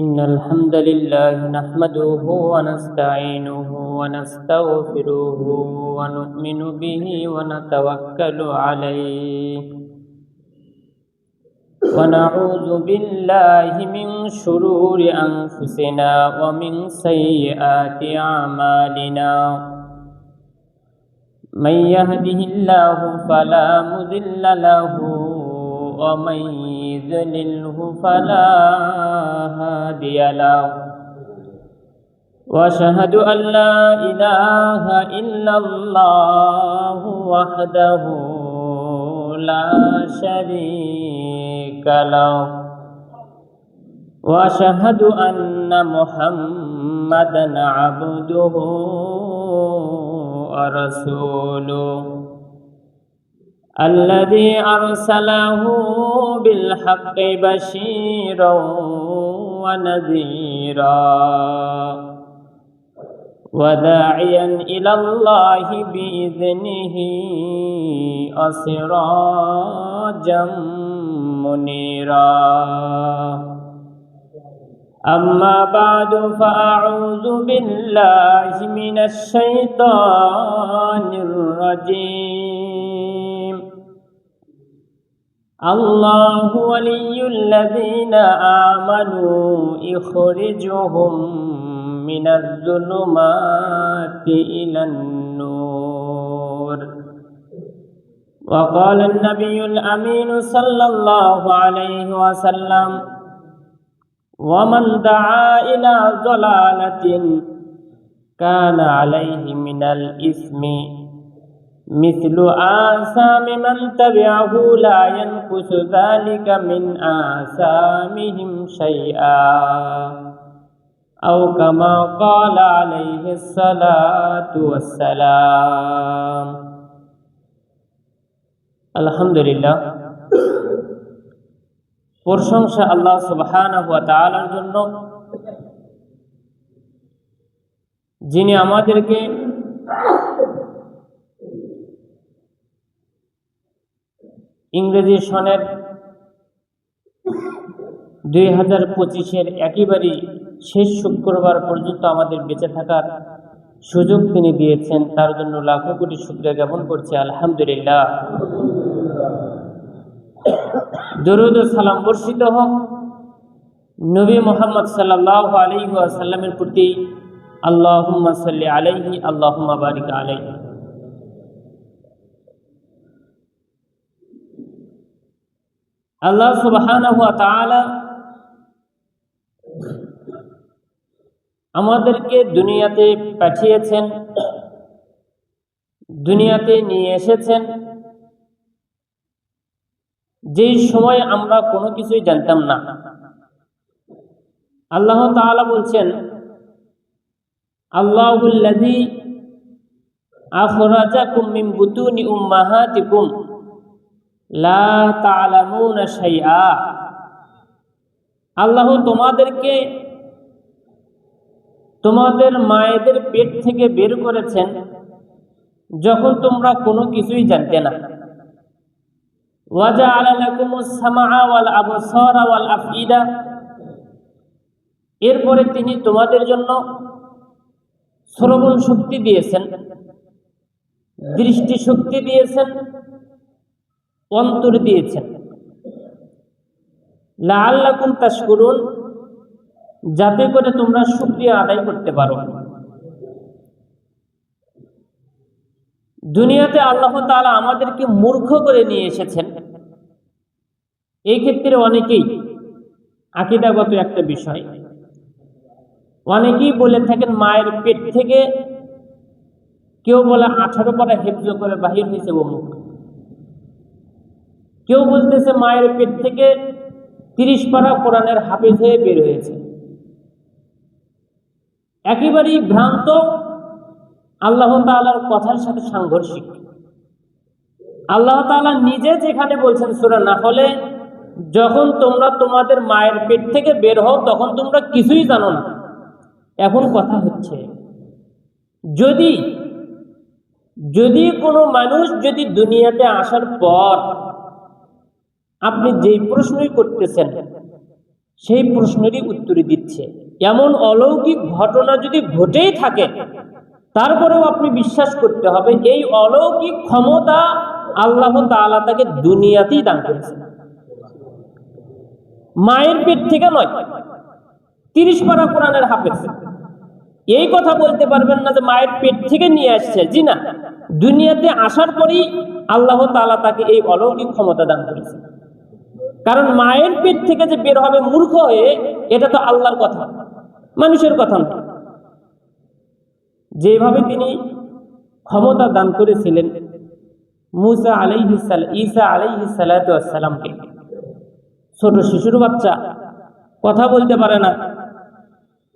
إن الحمد لله نحمده ونستعينه ونستغفره ونؤمن به ونتوكل عليه ونعوذ بالله من شرور أنفسنا ومن سيئات أعمالنا من يهده الله فلا مضل له ومن يضلله فلا هادي له وأشهد أن لا إله إلا الله وحده لا شريك له وأشهد أن محمدا عبده ورسوله الذي أرسله بالحق بشيرا ونذيرا وداعيا إلى الله بإذنه وسراجا منيرا أما بعد فأعوذ بالله من الشيطان الرجيم الله ولي الذين آمنوا يخرجهم من الظلمات إلى النور وقال النبي الأمين صلى الله عليه وسلم ومن دعا إلى ضلالة كان عليه من الإثم مثل آثام من تبعه لا ينقص ذلك من آثامهم شيئا أو كما قال عليه الصلاة والسلام الحمد لله প্রশংসা আল্লাহ সুবহানাহু ওয়া তাআলার জন্য, যিনি আমাদেরকে ইংরেজি সনের 2025-এর একেবারে শেষ শুক্রবার পর্যন্ত আমাদের বেঁচে থাকার সুযোগ তিনি দিয়েছেন। তার জন্য লাখো কোটি শুকরিয়া জ্ঞাপন করছি, আলহামদুলিল্লাহ। দরুদ ও সালাম বর্ষিত হোক নবী মুহাম্মদ সাল্লাল্লাহু আলাইহি ওয়াসাল্লামের প্রতি। আল্লাহুম্মা সাল্লি আলাইহি আল্লাহুম্মা বারিক আলাইহি। আল্লাহ সুবহানাহু ওয়া তাআলা আমাদেরকে দুনিয়াতে পাঠিয়েছেন, দুনিয়াতে নিয়ে এসেছেন যেই সময় আমরা কোনো কিছুই জানতাম না। আল্লাহ তাআলা বলছেন, আল্লাহুল্লাযী আখরাজাকুম মিন বুতুনি উম্মাহাতিকুম লা তা'লামুনা শাইআ। আল্লাহ তোমাদেরকে তোমাদের মায়েদের পেট থেকে বের করেছেন যখন তোমরা কোনো কিছুই জানতে না। ওয়াজআলা লাকুমুস সামআ ওয়াল আবসারা ওয়াল আফইদা। এরপরে তিনি তোমাদের জন্য শ্রবণ শক্তি দিয়েছেন, দৃষ্টি শক্তি দিয়েছেন, অন্তর দিয়েছেন। লাআল্লাকুম তাশকুরুন, যাতে করে তোমরা শুকরিয়া আদায় করতে পারো। দুনিয়াতে আল্লাহ তাআলা আমাদেরকে মূর্খ করে নিয়ে এসেছেন। এই ক্ষেত্রে অনেকেই আকীদাগত একটা বিষয়, অনেকেই বলে থাকেন মায়ের পেট থেকে কেউ বলে 18 পারা হিফজ করে বাহির হয়েছে অমুক, কেউ বলতেছে মায়ের পেট থেকে 30 পারা কোরআনের হাফেজ হয়ে বের হয়েছে। একেবারেই ভ্রান্ত, আল্লাহ তাআলার কথার সাথে সাংঘর্ষিক। আল্লাহ তাআলা নিজে যেখানে বলছেন সূরা নাহলে, যখন তোমরা তোমাদের মায়ের পেট থেকে বের হও তখন তোমরা কিছুই জানো না। এখন কথা হচ্ছে, যদি যদি কোনো মানুষ যদি দুনিয়াতে আসার পর আপনি যেই প্রশ্নই করতেছেন সেই প্রশ্নেরই উত্তর দিচ্ছে। এমন অলৌকিক ঘটনা যদি ঘটেই থাকে, তারপরেও আপনি বিশ্বাস করতে হবে এই অলৌকিক ক্ষমতা আল্লাহ তাআলা তাকে দুনিয়াতেই দান করেছেন, মায়ের পেট থেকে নয়। 30 পারা কোরআনের হাফেজ, এই কথা বলতে পারবেন না যে মায়ের পেট থেকে নিয়ে আসছে। জি না, দুনিয়াতে আসার পরেই আল্লাহ তাআলা তাকে এই অলৌকিক ক্ষমতা দান করেছে। কারণ মায়ের পেট থেকে যে বের হবে মূর্খ হয়ে, এটা তো আল্লাহর কথা, মানুষের কথা না। যেভাবে তিনি ক্ষমতা দান করেছিলেন ঈসা আলাইহিস সালামকে, ছোট শিশুর বাচ্চা, কথা বলতে পারে না,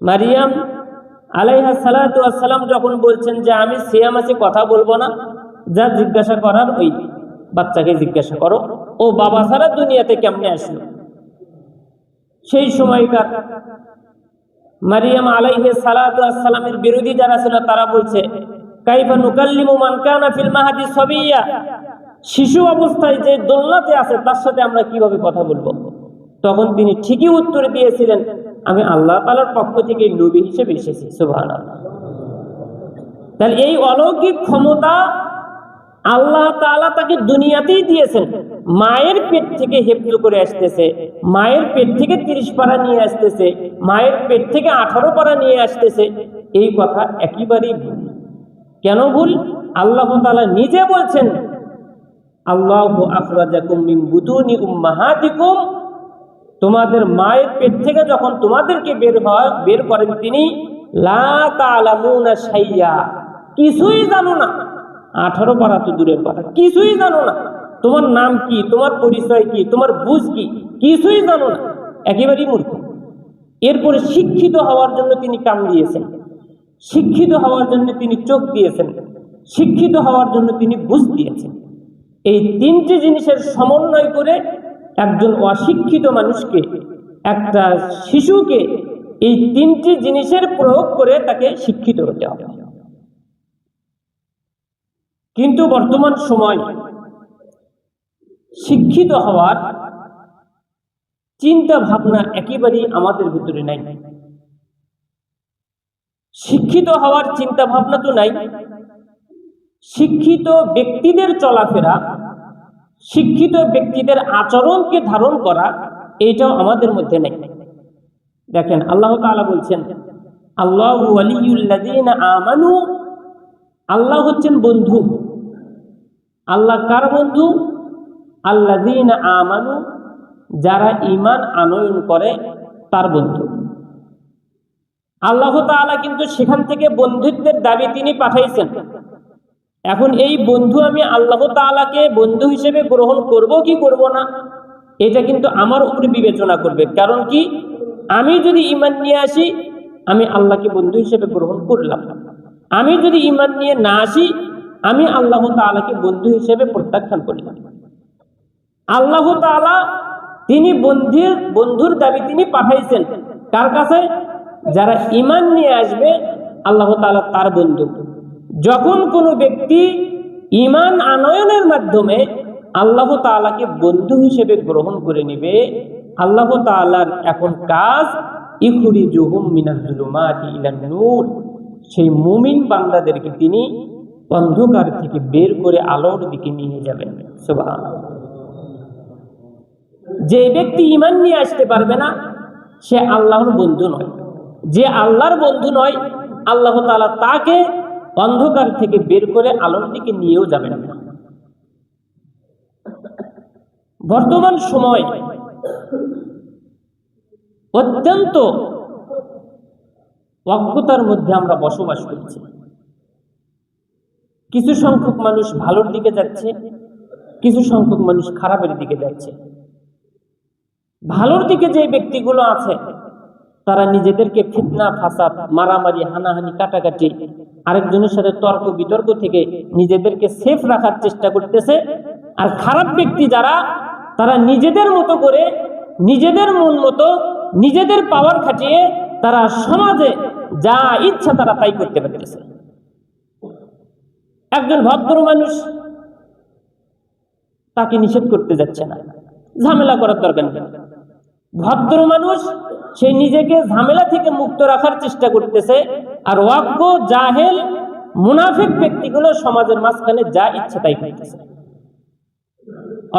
মারিয়াম আলাইহিস সালাম যখন বলছেন যে আমি সিয়াম আছি, কথা বলবো না, যা জিজ্ঞাসা করার ওই বাচ্চাকে জিজ্ঞাসা করো, ও বাবা ছাড়া দুনিয়াতে কেমনে আসলো। সেই সময়কার মারিয়াম আলাইহিস সালামের বিরোধী যারা ছিল তারা বলছে কাইফা নুকাল্লিমু মান কানা ফিল মাহদি সাবিয়্যা, শিশু অবস্থায় যে দোলনাতে আছে তার সাথে আমরা কিভাবে কথা বলবো। তখন তিনি ঠিকই উত্তর দিয়েছিলেন আমি আল্লাহ তাআলার পক্ষ থেকে নবী হিসেবে এসেছি। সুবহানাল্লাহ। তাহলে এই অলৌকিক ক্ষমতা আল্লাহ তাআলা তাকে দুনিয়াতেই দিয়েছেন। মায়ের পেট থেকে হেফজ করে আসতেছে, মায়ের পেট থেকে 30 পারা নিয়ে আসতেছে, মায়ের পেট থেকে 18 পারা নিয়ে আসতেছে। এই কথা একেবারেই ভুল। কেন ভুল? আল্লাহ তাআলা নিজে বলছেন আল্লাহু আখরাজাকুম মিন বুতুনি উম্মাহাতিকুম, তোমাদের মায়ের পেট থেকে যখন তোমাদেরকে বের করেন তিনি, লা তা'লামুনা শাইয়্যা, কিছুই জানো না। 18 পারা তো দূরের কথা, কিছুই জানো না। তোমার নাম কি, তোমার পরিচয় কি, তোমার বুঝ কি, কিছুই জানো না, একেবারেই মূর্খ। এরপরে শিক্ষিত হওয়ার জন্য তিনি কান দিয়েছেন, শিক্ষিত হওয়ার জন্য তিনি চোখ দিয়েছেন, শিক্ষিত হওয়ার জন্য তিনি বুঝ দিয়েছেন। এই 3টে জিনিসের সমন্বয় করে একজন অশিক্ষিত মানুষকে, একটা শিশুকে এই 3টি জিনিসের প্রয়োগ করে তাকে শিক্ষিত হতে হবে। কিন্তু বর্তমান সময় শিক্ষিত হওয়ার চিন্তা ভাবনা একেবারেই আমাদের ভিতরে নাই। শিক্ষিত হওয়ার চিন্তা ভাবনা তো নাই, শিক্ষিত ব্যক্তিদের চলাফেরা, শিক্ষিত ব্যক্তিদের আচরণকে ধারণ করা, এইটাও আমাদের মধ্যে নেই। দেখেন আল্লাহ তাআলা বলছেন আল্লাহু ওয়ালিয়ুল্লাযীনা আমানু, আল্লাহ হচ্ছেন বন্ধু। আল্লাহ কার বন্ধু? আল্লাযীনা আমানু, যারা ঈমান আনয়ন করে তার বন্ধু। আল্লাহ তাআলা কিন্তু সেখান থেকে বন্ধুত্বের দাবি তিনি পাঠাইছেন। এখন এই বন্ধু আমি আল্লাহ তাআলাকে বন্ধু হিসেবে গ্রহণ করব কি করব না, এটা কিন্তু আমার উপরে বিবেচনা করবে। কারণ কি, আমি যদি ঈমান নিয়ে আসি আমি আল্লাহকে বন্ধু হিসেবে গ্রহণ করলাম, আমি যদি ঈমান নিয়ে না আসি আমি আল্লাহ তাআলাকে বন্ধু হিসেবে প্রত্যাখ্যান করলাম। আল্লাহ তাআলা তিনি বন্ধুর দাবি তিনি পাঠাইছেন কার কাছে? যারা ঈমান নিয়ে আসবে আল্লাহ তাআলা তার বন্ধু। যখন কোনো ব্যক্তি ঈমান আনয়নের মাধ্যমে আল্লাহ তাআলাকে বন্ধু হিসেবে গ্রহণ করে নেবে, আল্লাহ তাআলার এখন কাজ ইখরিজুহুম মিনাজ জুলুমাতি ইলান নূর, সেই মুমিন বান্দাদেরকে তিনি অন্ধকার থেকে বের করে আলোর দিকে নিয়ে যাবেন। সুবহানাল্লাহ। যে ব্যক্তি ঈমান নিয়ে আসতে পারবে না সে আল্লাহর বন্ধু নয়। যে আল্লাহর বন্ধু নয়, আল্লাহ তাআলা তাকে অন্ধকার থেকে বের করে আলোর দিকে নিয়েও যাবেন না। বর্তমান সময় অত্যন্ত অজ্ঞতার মধ্যে আমরা বসবাস করছি। কিছু সংখ্যক মানুষ ভালোর দিকে যাচ্ছে, কিছু সংখ্যক মানুষ খারাপের দিকে যাচ্ছে। ভালোর দিকে যে ব্যক্তিগুলো আছে তারা নিজেদেরকে ফিতনা ফাসাদ, মারামারি, হানাহানি, কাটাকাটি, আরেকজনের সাথে তর্ক বিতর্ক থেকে নিজেদেরকে সেফ রাখার চেষ্টা করতেছে। আর খারাপ ব্যক্তি যারা, তারা নিজেদের মতো করে, নিজেদের মন মতো, নিজেদের পাওয়ার খাটিয়ে তারা সমাজে যা ইচ্ছা তারা তাই করতে পারতেছে। একজন ভদ্র মানুষ, তাকে নিষেধ করতে যাচ্ছে না, ঝামেলা করার দরকার নেই। ভদ্র মানুষ সে নিজেকে ঝামেলা থেকে মুক্ত রাখার চেষ্টা করতেছে, আর অজ্ঞ জাহেল মুনাফিক ব্যক্তিগুলো সমাজের মাঝখানে যা ইচ্ছে তাই করতেছে,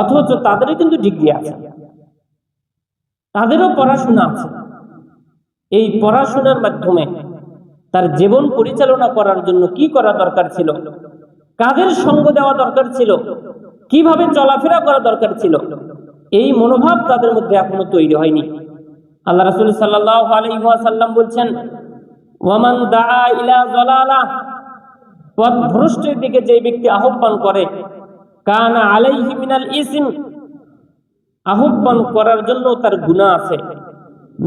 অথচ তাদেরও কিন্তু ডিগ্রি আছে, তাদেরও পড়াশোনা আছে। এই পড়াশোনার মাধ্যমে তার জীবন পরিচালনা করার জন্য কি করা দরকার ছিল, কাদের সঙ্গ দেওয়া দরকার ছিল, কিভাবে চলাফেরা করা দরকার ছিল, এই মনোভাব তাদের মধ্যে এখনো তৈরি হয়নি। আল্লাহ রাসূল সাল্লাল্লাহু আলাইহি ওয়াসাল্লাম বলছেন, ওয়ামান দাআ ইলা যালালা, পথভ্রষ্টের দিকে যে ব্যক্তি আহ্বান করে, কানা আলাইহি মিনাল ইসম, আহ্বান করার জন্য তার গুনাহ আছে,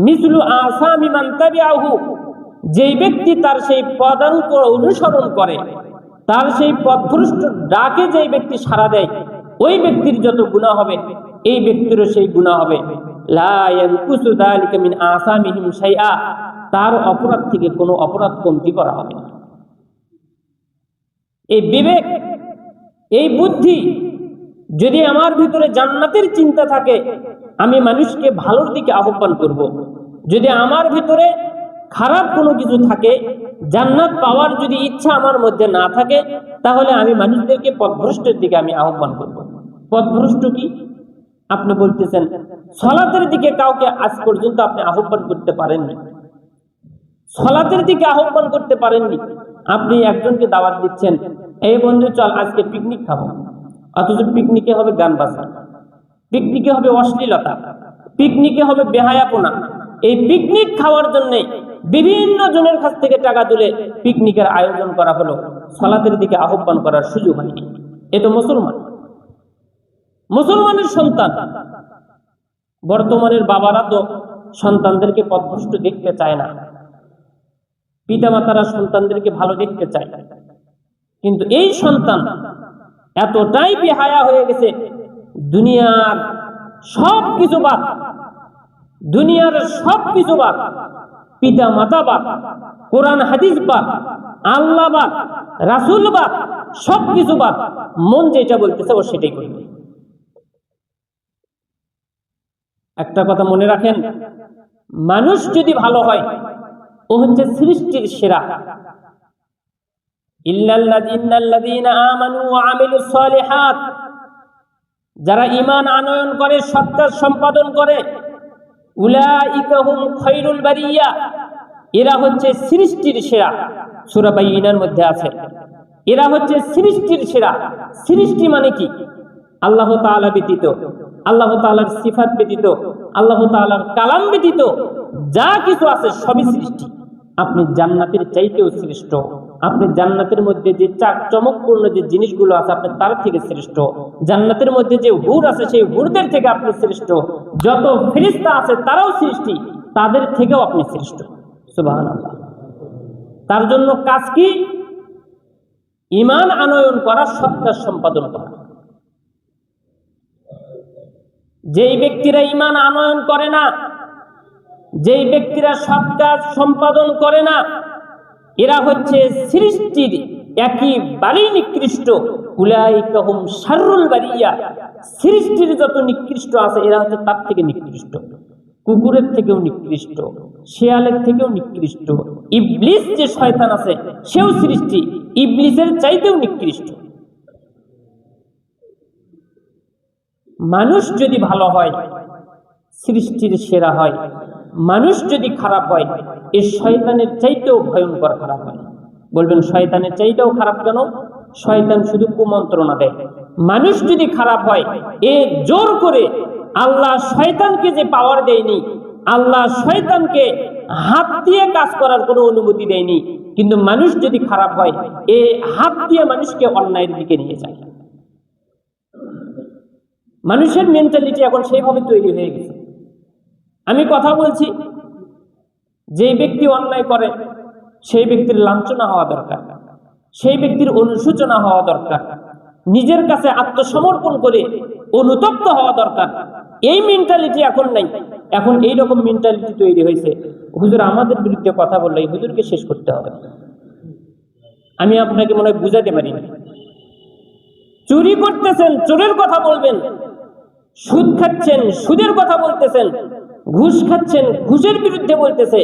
মিসলু আসামি মান তাবিআহু, যেই ব্যক্তি তার সেই পদাঙ্ক অনুসরণ করে, তার সেই পথভ্রষ্ট ডাকে যেই ব্যক্তি সাড়া দেয়, ওই ব্যক্তির যত গুনাহ হবে এই ব্যক্তিরও সেই গুনাহ হবে। লা ইয়ানকুসু যালিকা মিন আসামিহিম শাইআ, তার অপরাধ থেকে কোনো অপরাধ কমতি করা হবে না। এই বিবেক, এই বুদ্ধি যদি আমার ভিতরে জান্নাতের চিন্তা থাকে, আমি মানুষকে ভালোর দিকে আহ্বান করব। যদি আমার ভিতরে খারাপ কোনো কিছু থাকে, জান্নাত পাওয়ার যদি ইচ্ছা আমার মধ্যে না থাকে, তাহলে আমি মানুষদেরকে পথভ্রষ্টের দিকে আমি আহ্বান করব। পথভ্রষ্ট কি? আপনি বলতেছেন সালাতের দিকে কাউকে আজ পর্যন্ত আপনি আহ্বান করতে পারেননি, সালাতের দিকে আহ্বান করতে পারেননি। আপনি একজনকে দাওয়াত দিচ্ছেন, এই বন্ধু চল আজকে পিকনিক খাবো, অথচ পিকনিকে হবে গান বাজনা, পিকনিকে হবে অশ্লীলতা, পিকনিকে হবে বেহায়াপনা। এই পিকনিক খাওয়ার জন্য বিভিন্ন জনের কাছ থেকে টাকা তুলে পিকনিকের আয়োজন করা হলো, সালাতের দিকে আহ্বান করার সুযোগ হয়নি। এ তো মুসলমান, মুসলমানের সন্তান। বর্তমানের বাবারা তো সন্তানদেরকে পথভ্রষ্ট দেখতে চায় না, পিতামাতারা সন্তানদেরকে ভালো দেখতে চায়, কিন্তু এই সন্তান এতটাই বেহায়া হয়ে গেছে, দুনিয়ার সব কিছু বাদ, দুনিয়ার সব কিছু বাদ, পিতা মাতা বাদ, কোরআন হাদিস বাদ, আল্লাহ বাদ, রাসূল বাদ, সব কিছু বাদ, মন যেটা বলতেছে ও সেটাই করবে। একটা কথা মনে রাখেন, মানুষ যদি ভালো হয় ও হচ্ছে সৃষ্টির সেরা। ইন্নাল্লাযীনা আমানু ওয়া আমিলুস সালিহাত, যারা ঈমান আনয়ন করে, সৎ কাজ সম্পাদন করে, উলাইকা হুম খায়রুল বারিয়া, এরা হচ্ছে সৃষ্টির সেরা। সূরা বাইয়িনার মধ্যে আছে, এরা হচ্ছে সৃষ্টির সেরা। সৃষ্টি মানে কি? আল্লাহ তাআলা ব্যতীত, আল্লাহ তাআলার সিফাত ব্যতীত, আল্লাহ তাআলার কালাম ব্যতীত যা কিছু আছে সবই সৃষ্টি। আপনি জান্নাতের চাইতেও শ্রেষ্ঠ, আপনি জান্নাতের মধ্যে যে চমকপূর্ণ যে জিনিসগুলো আছে আপনি তার থেকে শ্রেষ্ঠ, জান্নাতের মধ্যে যে হুর আছে সেই হুরদের থেকে আপনি শ্রেষ্ঠ, যত ফেরেশতা আছে তারাও সৃষ্টি, তাদের থেকেও আপনি শ্রেষ্ঠ। সুবহানাল্লাহ। তার জন্য কাজ কি? ঈমান আনয়ন করা, সৎ কাজ সম্পাদন করা। যেই ব্যক্তিরা ঈমান আনয়ন করে না, যেই ব্যক্তিরা সৎ কাজ সম্পাদন করে না, এরা হচ্ছে সৃষ্টির একেবারেই নিকৃষ্ট। উলাইকা হুম শাররুল বারিয়া, সৃষ্টির যত নিকৃষ্ট আছে এরা হচ্ছে তার থেকে নিকৃষ্ট, কুকুরের থেকেও নিকৃষ্ট, শিয়ালের থেকেও নিকৃষ্ট। ইবলিস যে শয়তান আছে সেও সৃষ্টি, ইবলিসের চাইতেও নিকৃষ্ট। মানুষ যদি ভালো হয় সৃষ্টির সেরা হয়, মানুষ যদি খারাপ হয় এ শয়তানের চাইতেও ভয়ঙ্কর খারাপ হয়। বলবেন শয়তানের চাইতেও খারাপ কেন? শয়তান শুধু কুমন্ত্রণা দেয়। মানুষ যদি খারাপ হয় এ জোর করে, আল্লাহ শয়তানকে যে পাওয়ার দেয়নি, আল্লাহ শয়তানকে হাত দিয়ে কাজ করার কোনো অনুমতি দেয়নি, কিন্তু মানুষ যদি খারাপ হয় এ হাত দিয়ে মানুষকে অন্যায়ের দিকে নিয়ে যায়। মানুষের মেন্টালিটি এখন সেইভাবে তৈরি হয়ে গেছে। আমি কথা বলছি, যে ব্যক্তি অন্যায় করে সেই ব্যক্তির লাঞ্ছনা হওয়া দরকার, সেই ব্যক্তির অনুশোচনা হওয়া দরকার, নিজের কাছে আত্মসমর্পণ করে অনুতপ্ত হওয়া দরকার। এই মেন্টালিটি এখন নাই। এখন এইরকম মেন্টালিটি তৈরি হয়েছে, হুজুর আমাদের বিরুদ্ধে কথা বললে এই হুজুরকে শেষ করতে হবে। আমি আপনাকে মনে হয় বুঝাতে পারি না। চুরি করতেছেন, চোরের কথা বলবেন, সুদ খাচ্ছেন, সুদের কথা বলতেছেন, ঘুষ খাচ্ছেন, ঘুষের বিরুদ্ধে বলতেছে,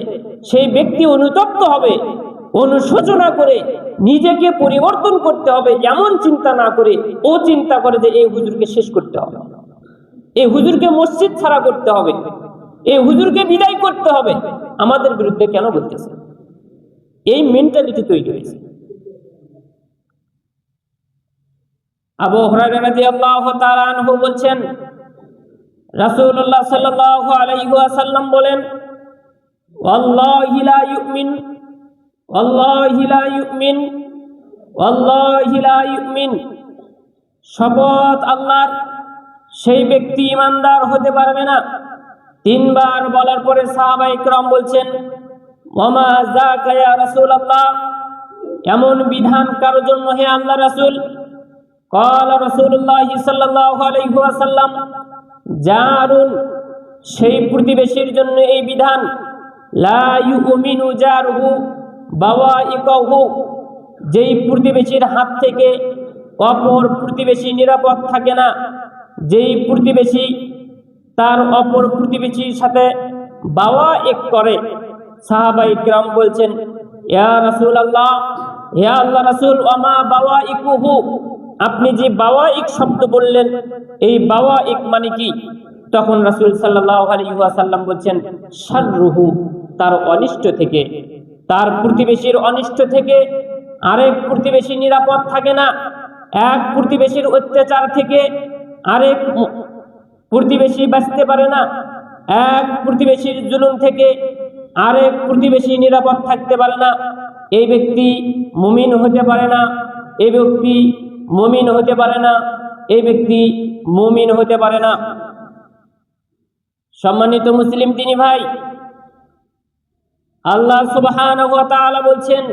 সেই ব্যক্তি অনুতপ্ত হবে, অনুশোচনা করে নিজেকে পরিবর্তন করতে হবে, এমন চিন্তা না করে ও চিন্তা করে যে এই হুজুরকে শেষ করতে হবে, এই হুজুরকে মসজিদ ছাড়া করতে হবে, এই হুজুরকে বিদায় করতে হবে, আমাদের বিরুদ্ধে কেন বলতেছে? এই মেন্টালিটি তৈরি হয়েছে। আবু হুরায়রা রাদিয়াল্লাহু তাআলা আনহু বলছেন, রাসূলুল্লাহ সাল্লাল্লাহু আলাইহি ওয়াসাল্লাম বলেন, ওয়াল্লাহি লা ইউমিন, ওয়াল্লাহি লা ইউমিন, ওয়াল্লাহি লা ইউমিন, শপথ আল্লাহর, সেই ব্যক্তি ঈমানদার হতে পারবে না। তিনবার বলার পরে সাহাবায়ে কেরাম বলছেন, ওয়ামা যাকা ইয়া রাসূলুল্লাহ, এমন বিধান কার জন্য হে আল্লাহর রাসূল? ক্বালা রাসূলুল্লাহ সাল্লাল্লাহু আলাইহি ওয়াসাল্লাম, জারুন, সেই প্রতিবেশীর জন্য এই বিধান, লা ইউমিনু জারহু বাওয়াইকাহু, যেই প্রতিবেশীর হাত থেকে অপর প্রতিবেশী নিরাপদ থাকে না, যেই প্রতিবেশী তার অপর প্রতিবেশীর সাথে বাওয়াইক করে। সাহাবায়ে কিরাম বলছেন, ইয়া রাসূলুল্লাহ, হে আল্লাহর রাসূল, ওমা বাওয়াইকুহু, আপনি যে বাওয়াইক শব্দ বললেন, এই বাওয়াইক মানে কি? তখন রাসূল সাল্লাল্লাহু আলাইহি ওয়াসাল্লাম বলছেন, শাররুহু, তার অনিষ্ট থেকে, তার প্রতিবেশীর অনিষ্ট থেকে আরেক প্রতিবেশী নিরাপদ থাকে না, এক প্রতিবেশীর অত্যাচার থেকে আরেক প্রতিবেশী বাঁচতে পারে না, এক প্রতিবেশীর জুলুম থেকে আরেক প্রতিবেশী নিরাপদ থাকতে পারে না। এই ব্যক্তি মুমিন হতে পারে না, এই ব্যক্তি মুমিন হতে পারে না, এই ব্যক্তি মুমিন হতে পারে না। সম্মানিত মুসলিম দিনী ভাই, আল্লাহ সুবহানাহু ওয়া তাআলা বলছেন,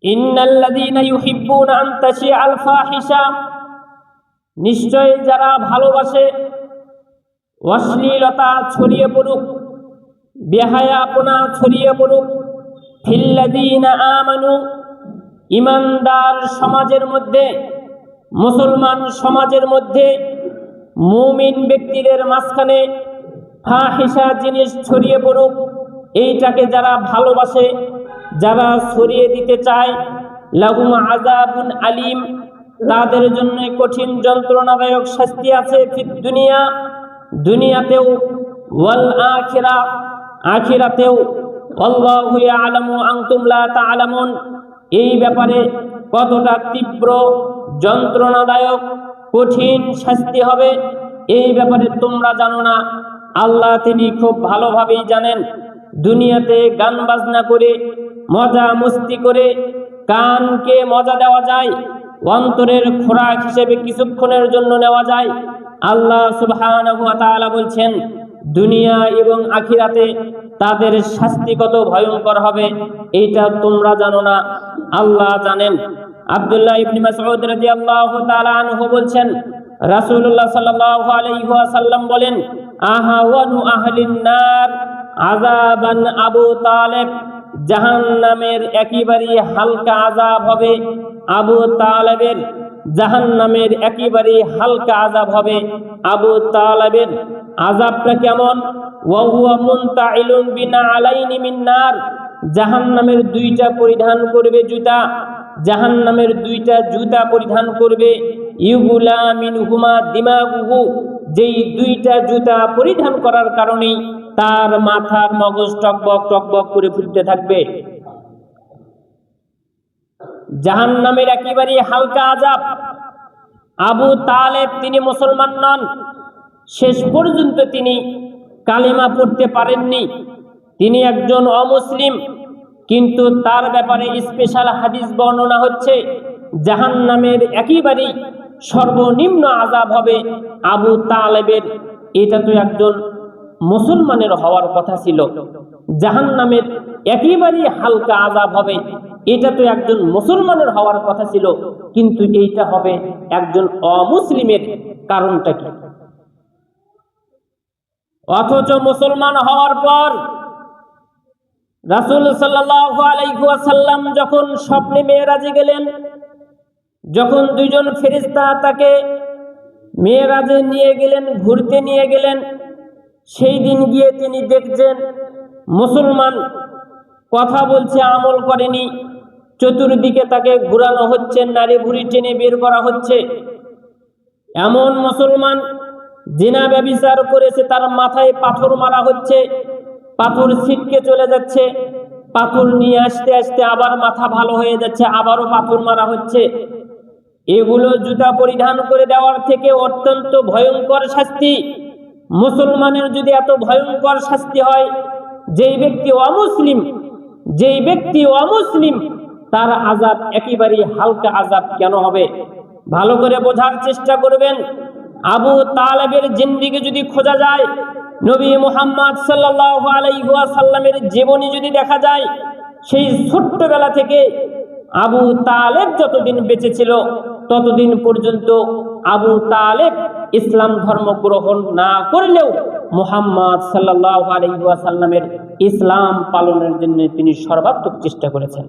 ইন্নাল্লাযীনা ইউহিব্বুনা আন তাশিআল ফাহিশা, নিশ্চয় যারা ভালোবাসে অশ্লীলতা ছড়িয়ে পড়ুক, বেহায়াপনা ছড়িয়ে পড়ুক, ফিল্লাযীনা আমানু, ঈমানদার সমাজের মধ্যে, মুসলমান সমাজের মধ্যে, মুমিন ব্যক্তিদের মাঝখানে ফাহিশা জিনিস ছড়িয়ে পড়ুক, এইটাকে যারা ভালোবাসে, যারা ছড়িয়ে দিতে চায়, লাহুম আযাবুন আলীম, তাদের জন্য কঠিন যন্ত্রণাদায়ক শাস্তি আছে, ফিদ দুনিয়া, দুনিয়াতেও, ওয়াল আখিরা, আখিরাতেও। আল্লাহু ইয়ালামু আনতুম লা তা'লামুন, এই ব্যাপারে কতটা তীব্র যন্ত্রণাদায়ক কঠিন শাস্তি হবে, এই ব্যাপারে তোমরা জানো না, আল্লাহ তিনি খুব ভালোভাবেই জানেন। দুনিয়াতে গান বাজনা করে, মজা মস্তি করে কানকে মজা দেওয়া যায়, অন্তরের খোরাক হিসেবে কিছুক্ষণের জন্য নেওয়া যায়। আল্লাহ সুবহানাহু ওয়া তাআলা বলছেন, দুনিয়া এবং আখিরাতে তাদের শাস্তি কত ভয়ঙ্কর হবে, এইটা তোমরা জানো না, আল্লাহ জানেন। আব্দুল্লাহ ইবনে মাসউদ রাদিয়াল্লাহু তাআলা আনহু বলছেন, রাসূলুল্লাহ সাল্লাল্লাহু আলাইহি ওয়াসাল্লাম বলেন, আহাওয়ানু আহলিন নার আযাবান আবু তালেব, জাহান্নামের একেবারে হালকা আযাব হবে আবু তালেবের, জাহান্নামের একেবারে হালকা আযাব হবে আবু তালেবের। আযাবটা কেমন? ওয়া হুয়া মুনতাইলুন বিনা আলাইনি মিন নার, জাহান্নামের দুইটা পরিধান করবে জুতা, জাহান্নামের দুইটা জুতা পরিধান করবে, ইউগুলা মিনহুমা দিমাগুহু, যেই দুইটা জুতা পরিধান করার কারণে তার মাথার মগজ টকবক টকবক করে ফুটতে থাকবে। জাহান্নামের একেবারে হালকা আযাব। আবু তালেব তিনি মুসলমান নন, শেষ পর্যন্ত তিনি কালিমা পড়তে পারেননি, তিনি একজন অমুসলিম, কিন্তু তার ব্যাপারে স্পেশাল হাদিস বর্ণনা হচ্ছে, জাহান্নামের একেবারে সর্বনিম্ন আযাব হবে আবু তালেবের। এটা তো একজন মুসলমানের হওয়ার কথা ছিল, জাহান্নামের একেবারে হালকা আযাব হবে, এটা তো একজন মুসলমানের হওয়ার কথা ছিল, কিন্তু এইটা হবে একজন অমুসলিমের। কারণটা কি? অথচ মুসলমান হওয়ার পর রাসূল সাল্লাল্লাহু আলাইহি ওয়াসাল্লাম যখন স্বপ্নে মেরাজে গেলেন, যখন দুইজন ফেরেশতা তাকে মেরাজে নিয়ে গেলেন, ঘুরতে নিয়ে গেলেন, সেই দিন গিয়ে তিনি দেখছেন মুসলমান কথা বলছে, আমল করেনি, চতুর্দিকে তাকে ঘুরানো হচ্ছে, নারী বুড়ি টেনে বের করা হচ্ছে। এমন মুসলমান জিনা ব্যভিচার করেছে, তার মাথায় পাথর মারা হচ্ছে, পাথর ছিটকে চলে যাচ্ছে, পাথর নিয়ে আসতে আসতে আবার মাথা ভালো হয়ে যাচ্ছে, আবারও পাথর মারা হচ্ছে। এগুলো জুতা পরিধান করে দেওয়ার থেকে অত্যন্ত ভয়ঙ্কর শাস্তি। মুসলমানের যদি এত ভয়ঙ্কর শাস্তি হয়, যেই ব্যক্তি অমুসলিম তার আযাব একেবারেই হালকা আযাব কেন হবে? ভালো করে বোঝার চেষ্টা করবেন। আবু তালেবের জিন্দেগি যদি খোঁজা যায়, নবী মুহাম্মদ সাল্লাল্লাহু আলাইহি ওয়াসাল্লামের জীবনী যদি দেখা যায়, সেই ছোট্টবেলা থেকে আবু তালেব যতদিন বেঁচে ছিল ততদিন পর্যন্ত আবু তালেব ইসলাম ধর্ম গ্রহণ না করলেও মুহাম্মদ সাল্লাল্লাহু আলাইহি ওয়াসাল্লামের ইসলাম পালনের জন্য তিনি সর্বাত্মক চেষ্টা করেছেন।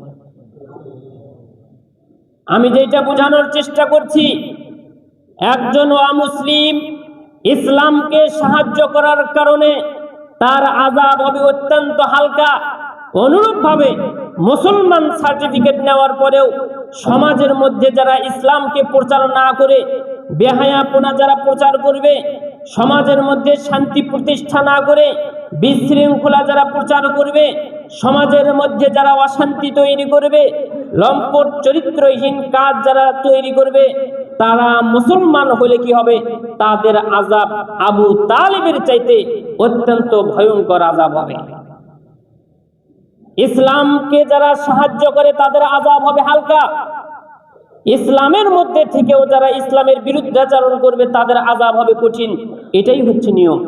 আমি যেটা বোঝানোর চেষ্টা করছি, একজন অমুসলিম ইসলামকে সাহায্য করার কারণে তার আযাব হবে অত্যন্ত হালকা। অনুরূপভাবে মুসলমান সার্টিফিকেট নেওয়ার পরেও সমাজের মধ্যে যারা ইসলামকে প্রচার না করে বেহায়াপনা যারা প্রচার করবে, সমাজের মধ্যে শান্তি প্রতিষ্ঠা না করে বিশৃঙ্খলা যারা প্রচার করবে, সমাজের মধ্যে যারা অশান্তি তৈরি করবে, লম্পট চরিত্রহীন কাজ যারা তৈরি করবে, তারা মুসলমান হলে কি হবে? তাদের আযাব আবু তালেবের চাইতে অত্যন্ত ভয়ঙ্কর আযাব হবে। ইসলামকে যারা সাহায্য করে তাদের আযাব হবে হালকা। ইসলামের মধ্যে থেকেও যারা ইসলামের বিরুদ্ধাচরণ করবে তাদের আযাব হবে কঠিন। এটাই হচ্ছে নিয়ম।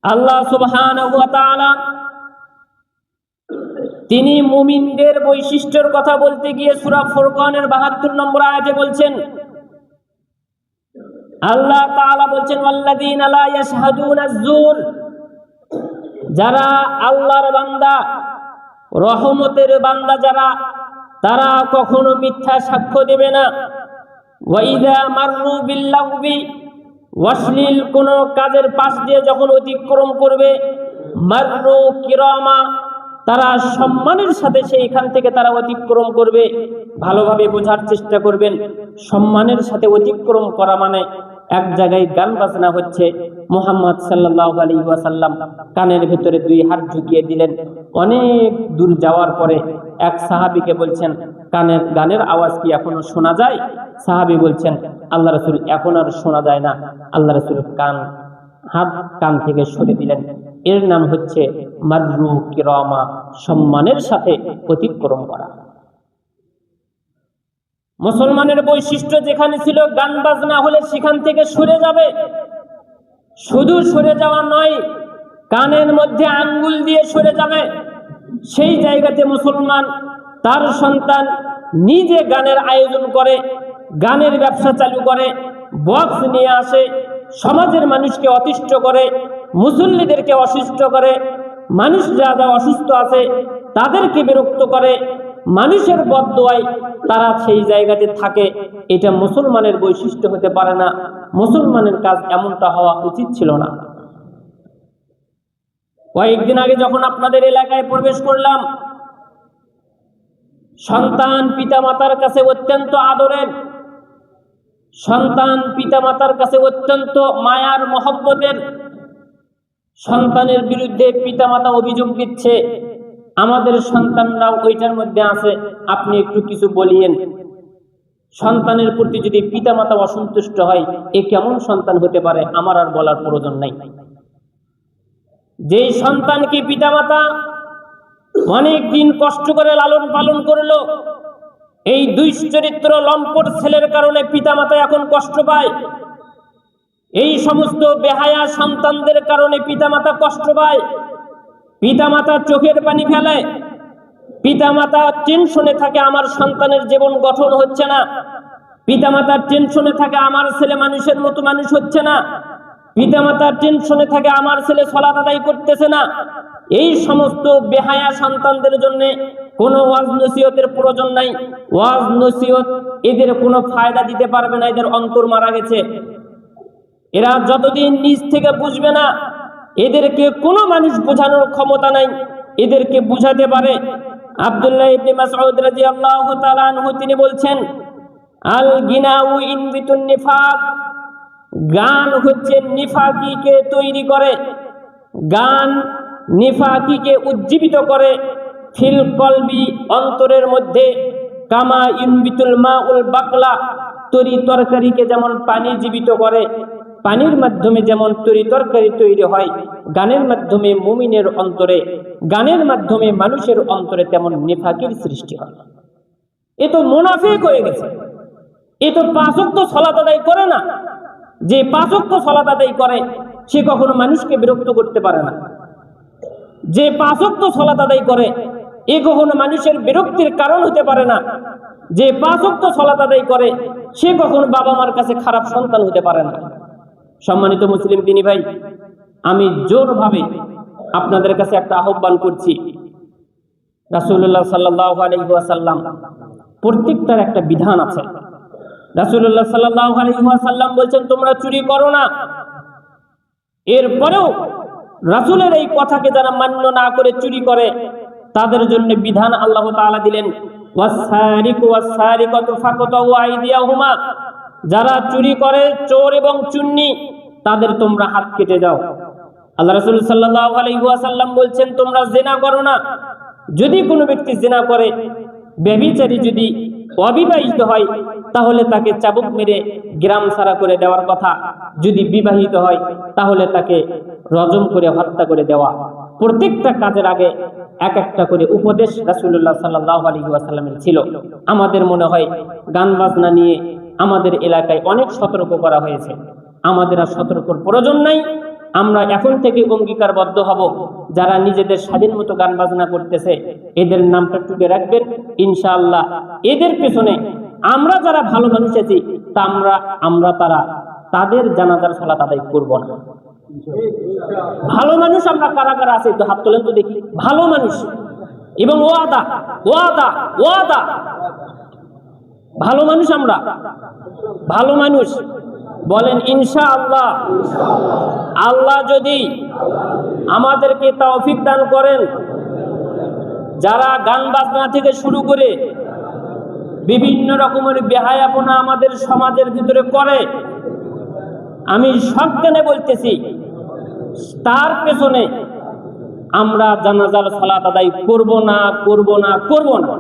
আল্লাহ সুবহানাহু ওয়া তাআলা তিনি মুমিনদের বৈশিষ্ট্যের কথা বলতে গিয়ে সূরা ফুরকানের ৭২ নম্বর আয়াতে বলছেন, আল্লাহ তাআলা বলছেন, ওয়াল্লাযীনা লা ইয়াশহাদুনা আয-যুর, যারা আল্লাহর বান্দা, রহমতের বান্দা যারা, তারা কখনো মিথ্যা সাক্ষ্য দেবে না। ওয়া ইযা মাররু বিল-লাগবি, অশ্লীল কোন কাজের পাশ দিয়ে যখন অতিক্রম করবে, মাররু কিরামা, তারা সম্মানের সাথে সেইখান থেকে তারা অতিক্রম করবে। ভালোভাবে বোঝার চেষ্টা করবেন, সম্মানের সাথে অতিক্রম করা মানে এক জায়গায় গান বাজনা হচ্ছে, মুহাম্মদ সাল্লাল্লাহু আলাইহি ওয়াসাল্লাম কানের ভিতরে 2 হাত ঢুকিয়ে দিলেন। অনেক দূর যাওয়ার পরে এক সাহাবীকে বলছেন, গানের আওয়াজ কি এখনো শোনা যায়? সাহাবী বলছেন, আল্লাহ রাসূল, এখন আর শোনা যায় না। আল্লাহ রাসূল হাত কান থেকে সরে দিলেন। এর নাম হচ্ছে মাররু কিরামা, সম্মানের সাথে অতিক্রম করা। মুসলমানের বৈশিষ্ট্য যেখানে ছিল গান বাজনা হলে সেখান থেকে সরে যাবে। শুধু সরে যাওয়া নয়, কানের মধ্যে আঙ্গুল দিয়ে সরে যাবে। সেই জায়গাতে মুসলমান তার সন্তান নিজে গানের আয়োজন করে, গানের ব্যবসা চালু করে, বক্স নিয়ে আসে, সমাজের মানুষকে অতিষ্ঠ করে, মুসল্লিদেরকে অসুস্থ করে, মানুষ যারা অসুস্থ আছে তাদেরকে বিরক্ত করে, মানুষের বদদোয়ায় তারা সেই জায়গাতে থাকে। এটা মুসলমানের বৈশিষ্ট্য হতে পারে না। মুসলমানের কাজ এমনটা হওয়া উচিত ছিল না। কয়েকদিন আগে যখন আপনাদের এলাকায় প্রবেশ করলাম, সন্তান পিতামাতার কাছে অত্যন্ত আদরের, সন্তান পিতামাতার কাছে অত্যন্ত মায়ার মহব্বতের। সন্তানের বিরুদ্ধে পিতামাতা অভিযোগ দিচ্ছে, আমাদের সন্তানরাও ওইটার মধ্যে আছে, আপনি একটু কিছু বলিয়েন। সন্তানের প্রতি যদি পিতামাতা অসন্তুষ্ট হয়, এ কেমন সন্তান হতে পারে আমার আর বলার প্রয়োজন নাই। যেই সন্তানকে পিতামাতা অনেক দিন কষ্ট করে লালন পালন করলো, এই দুশ্চরিত্র লম্পট ছেলের কারণে পিতামাতা এখন কষ্ট পায়। এই সমস্ত বেহায়া সন্তানদের কারণে পিতামাতা কষ্ট পায়। পিতামাতা চোখের পানি ফেলে, পিতামাতা টেনশনে থাকে, আমার সন্তানের জীবন গঠন হচ্ছে না। পিতামাতার টেনশনে থাকে, আমার ছেলে মানুষের মতো মানুষ হচ্ছে না। পিতামাতার টেনশনে থাকে, আমার ছেলে সালাত আদায় করতেছে না। এই সমস্ত বেহায়া সন্তানদের জন্য কোনো ওয়াজ নসিহতের প্রয়োজন নাই। ওয়াজ নসিহত এদের কোনো ফায়দা দিতে পারবে না, এদের অন্তর মারা গেছে। এরা যতদিন নিজ থেকে বুঝবে না, এদেরকে কোনো মানুষ বোঝানোর ক্ষমতা নাই, এদেরকে বুঝাতে পারে। আব্দুল্লাহ ইবনে মাসউদ রাদিয়াল্লাহু তাআলা আনহু তিনি বলছেন, আল গিনাউ ইনবিতুন নিফাক, গান হচ্ছে নিফাকিকে তৈরি করে, গান নিফাকিকে উজ্জীবিত করে। ফিল কলবি, অন্তরের মধ্যে, কামা ইনবিতুল মাউল বাকলা, তরি তরকারিকে যেমন পানি জীবিত করে, পানির মাধ্যমে যেমন তরি তরকারি তৈরি হয়, গানের মাধ্যমে মুমিনের অন্তরে, গানের মাধ্যমে মানুষের অন্তরে তেমন নিফাকির সৃষ্টি হয়। এ তো মুনাফিক হয়ে গেছে। এ তো 5 ওয়াক্ত সালাত আদায় করে না। যে 5 ওয়াক্ত সালাত আদায় করে সে কখনো মানুষকে বিরক্ত করতে পারে না। যে 5 ওয়াক্ত সালাত আদায় করে এ কখনো মানুষের বিরক্তির কারণ হতে পারে না। যে 5 ওয়াক্ত সালাত আদায় করে সে কখনো বাবা মার কাছে খারাপ সন্তান হতে পারে না। সম্মানিত মুসলিম দিনী ভাই, আমি জোরভাবে আপনাদের কাছে একটা আহ্বান করছি। রাসূলুল্লাহ সাল্লাল্লাহু আলাইহি ওয়াসাল্লাম প্রত্যেকটার একটা বিধান আছে। রাসূলুল্লাহ সাল্লাল্লাহু আলাইহি ওয়াসাল্লাম বলেন, তোমরা চুরি করো না। এরপরেও রাসূলের এই কথাকে যারা মান্য না করে চুরি করে, তাদের জন্য বিধান আল্লাহ তাআলা দিলেন, ওয়াস-সারিকু ওয়াস-সারিকাতু ফাকতাউ আইদিয়াহুমা, যারা চুরি করে, চোর এবং চুন্নি, তাদের তোমরা হাত কেটে দাও। আল্লাহ রাসূল সাল্লাল্লাহু আলাইহি ওয়াসাল্লাম বলছেন, তোমরা জিনা করো না। যদি কোনো ব্যক্তি জিনা করে, ব্যভিচারী যদি অবিবাহিত হয়, তাহলে তাকে চাবুক মেরে গ্রাম ছাড়া করে দেওয়ার কথা। যদি বিবাহিত হয় তাহলে তাকে রজম করে হত্যা করে দেওয়া। প্রত্যেকটা কাজের আগে এক একটা করে উপদেশ রাসূলুল্লাহ সাল্লাল্লাহু আলাইহি ওয়াসাল্লামের ছিল। আমাদের মনে হয় গান বাজনা নিয়ে আমাদের এলাকায় অনেক সতর্ক করা হয়েছে। আমাদের আর সতর্কর প্রয়োজন নাই। আমরা এখন থেকে অঙ্গীকারবদ্ধ হব, যারা নিজেদের স্বাধীন মতো গান বাজনা করতেছে এদের নামটা টুকে রাখবেন ইনশাআল্লাহ। এদের পেছনে আমরা যারা ভালো মানুষ আছি তা আমরা তাদের জানাজার সালাত আদায় করব না। ভালো মানুষ আমরা কারা কারা আছে একটু হাত তোলেন তো দেখি। ভালো মানুষ এবং ওয়াদা ওয়াদা ওয়াদা, ভালো মানুষ আমরা, ভালো মানুষ বলেন ইনশাআল্লাহ। আল্লাহ যদি আমাদেরকে তৌফিক দান করেন, যারা গান বাজনা থেকে শুরু করে বিভিন্ন রকমের বেহায়াপনা আমাদের সমাজের ভিতরে করে, আমি সজ্ঞানে বলতেছি তার পেছনে আমরা জানাজার সালাত আদায় করব না, করব না, করব না।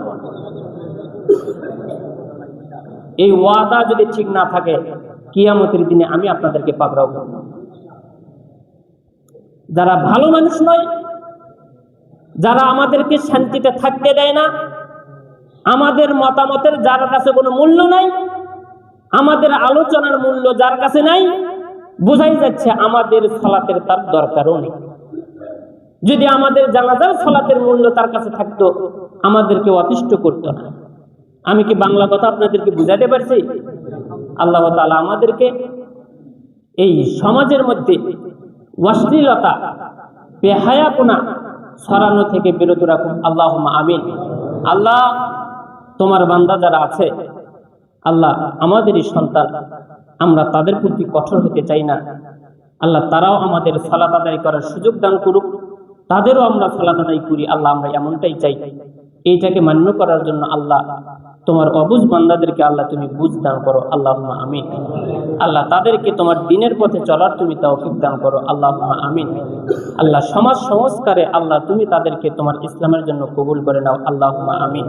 এই ওয়াদা যদি ঠিক না থাকে, কিয়ামতের দিনে আমি আপনাদেরকে পাকড়াও করব। যারা ভালো মানুষ নয়, যারা আমাদেরকে শান্তিতে থাকতে দেয় না, আমাদের মতামতের যার কাছে কোনো মূল্য নাই, আমাদের আলোচনার মূল্য যার কাছে নাই, বোঝাই যাচ্ছে আমাদের সালাতের তার দরকারও নেই। যদি আমাদের জানাজার সালাতের মূল্য তার কাছে থাকতো, আমাদেরকে অতিষ্ঠ করতো না। আমি কি বাংলা কথা আপনাদেরকে বুঝাতে পারছি? আল্লাহ তাআলা আমাদেরকে এই সমাজের মধ্যে অশ্লীলতা, বেহায়াপনা ছড়ানো থেকে বিরত রাখুন। আল্লাহুম্মা আমিন। আল্লাহ, তোমার বান্দা যারা আছে, আল্লাহ আমাদেরই সন্তান, আমরা তাদের প্রতি কঠোর হতে চাই না। আল্লাহ তারাও আমাদের সালাত আদায় করার সুযোগ দান করুক, তাদেরও আমরা সালাত আদায় করি। আল্লাহ আমরা এমনটাই চাই। এইটাকে মান্য করার জন্য আল্লাহ তোমার অবুঝ বান্দাদেরকে আল্লাহ তুমি বুঝ দান করো। আল্লাহুম্মা আমিন। আল্লাহ তাদেরকে তোমার দ্বীনের পথে চলার তুমি তৌফিক দান করো। আল্লাহুম্মা আমিন। আল্লাহ সমাজ সংস্কারে আল্লাহ তুমি তাদেরকে তোমার ইসলামের জন্য কবুল করে নাও। আল্লাহুম্মা আমিন।